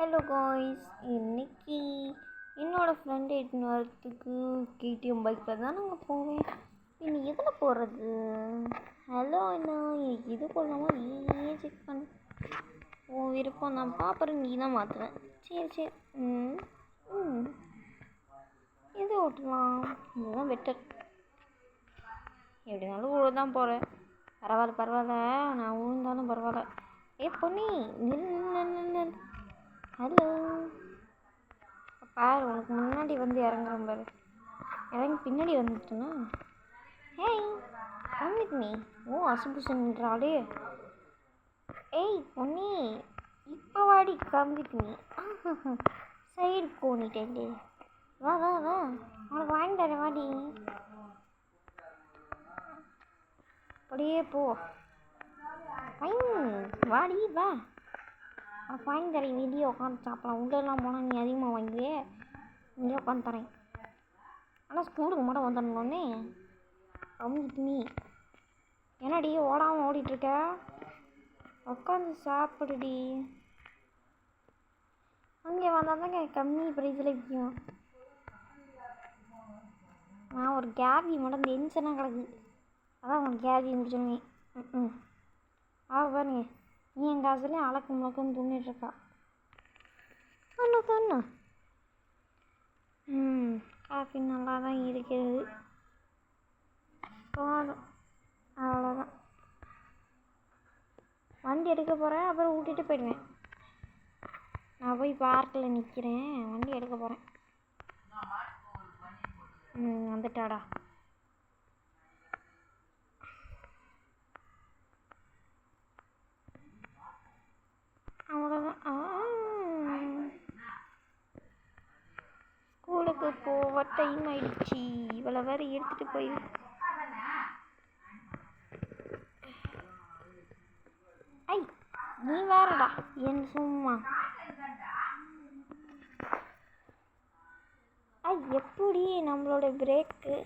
Hello guys, இன்னைக்கு என்னோடய friend எட்டுன்னு வரத்துக்கு கேடிஎம் பைக்கில் தான் நாங்கள் போவேன். இனி எதில் போகிறது? ஹலோ அண்ணா, இது போடலாமா? நீயே செக் பண்ணு. ஓ விருப்பம் தான்ப்பா, அப்புறம் நீ தான் மாற்றுவேன். சரி எது ஓட்டலாம்? இதுதான் பெட்டர். எப்படினாலும் உழு தான் போகிறேன். பரவாயில்ல, நான் உழுந்தாலும் பரவாயில்ல. பொண்ணி நில். ஹலோ பாரு, உனக்கு முன்னாடி வந்து இறங்குறேன் பாரு. இறங்கி பின்னாடி வந்துட்டேன்னா ஹேய் கம் வித் மீ. ஓ அசுபுசன்றாளே. ஏய் பொன்னி, இப்போ வாடி, கம் வித் மீ. சைடு கோணிட்டேன். வா உனக்கு வாங்கி தரேன், வாடி. அப்படியே போ. வாடி வா, உனக்கு வாங்கி தரேன். வெளியே உட்காந்து சாப்பிடலாம். உள்ளெல்லாம் போனால் நீ அதிகமாக வாங்குவே. இங்கே உட்காந்து தரேன். ஆனால் ஸ்கூலுக்கு மட்டும் வந்துடணுன்னே. கம்மிட்டு நீ என்னடி ஓடாமல் ஓடிட்டுருக்க? உட்காந்து சாப்பிடுடி. அங்கே வந்தால் தாங்க கம்மி ப்ரைஸில் விற்கும். நான் ஒரு கேபி மட்டும் டென்ஷனாக கிடக்கு. அதான் உனக்கு கேபி முடிச்சிடுவேன். பாருங்க, நீ என் காசுலேயே அளக்கு முளக்குன்னு துண்ணிட்டுருக்கா. ஒன்று காஃபி நல்லா தான் இருக்கிறது. போதும், அவ்வளோதான். வண்டி எடுக்க போகிறேன், அப்புறம் ஊட்டிட்டு போயிடுவேன். நான் போய் பார்க்கில் நிற்கிறேன், வண்டி எடுக்க போகிறேன். வந்துட்டாடா. அவ்வளோதான். ஸ்கூலுக்கு போக டைம் ஆயிடுச்சு. இவ்வளோ வேறு எடுத்துகிட்டு போய் நீ வேறடா என் சும்மா. எப்படி நம்மளோட பிரேக்கு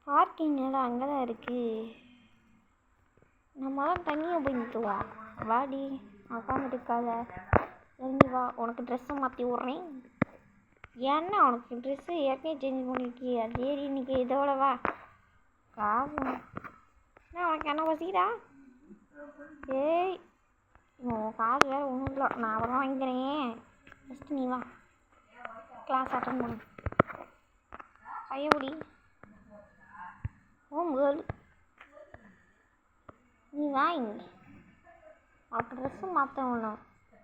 பார்க்கிங் எல்லாம் அங்கே தான் இருக்குது. நம்ம தான் தனியாக போய் நிறுத்துவோம். வாடி, உட்காந்துட்டு இருக்காத, இறங்கி வா. உனக்கு ட்ரெஸ்ஸை மாற்றி விட்றேன். ஏன்னா உனக்கு ட்ரெஸ்ஸு ஏற்கனவே சேஞ்ச் பண்ணியிருக்கியா? சரி, இன்னைக்கு இதோட வா. காசு என்ன உனக்கு என்ன பசிக்குதா? ஏய், காசு வேறு ஒன்றும் இல்லை, நான் அப்புறம் வாங்கிக்கிறேன். ஃபஸ்ட்டு நீ வா, கிளாஸ் அட்டன் பண்ணு. பையபடி ஹோம் கேர்ள், நீ வாங்க. உனக்கு ட்ரெஸ்ஸு மாற்றணும்.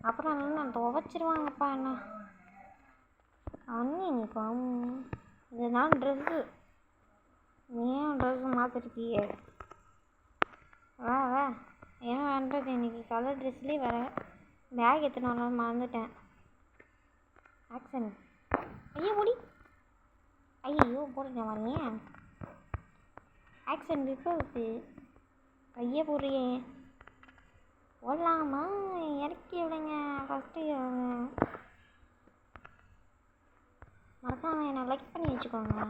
அப்புறம் என்ன துவைச்சிருவாங்கப்பா. என்ன அண்ணி நீ இதுதான் ட்ரெஸ்ஸு. ஏன் ட்ரெஸ்ஸு மாற்றிருக்கியே? வா ஏன் வேண்டது? இன்னைக்கு கலர் ட்ரெஸ்லேயே வர பேக் எத்தனை வரலாம் மறந்துட்டேன். ஆக்ஷன். முடி. ஐயோ போட்டுட்டேன் வரீங்க. ஆக்ஷன் இருக்கு. கையை போடுறியே. ஓடலாமா? இறக்கி விடுங்க ஃபஸ்ட்டு. மறக்காமல் என்னை லைக் பண்ணி வச்சுக்கோங்க.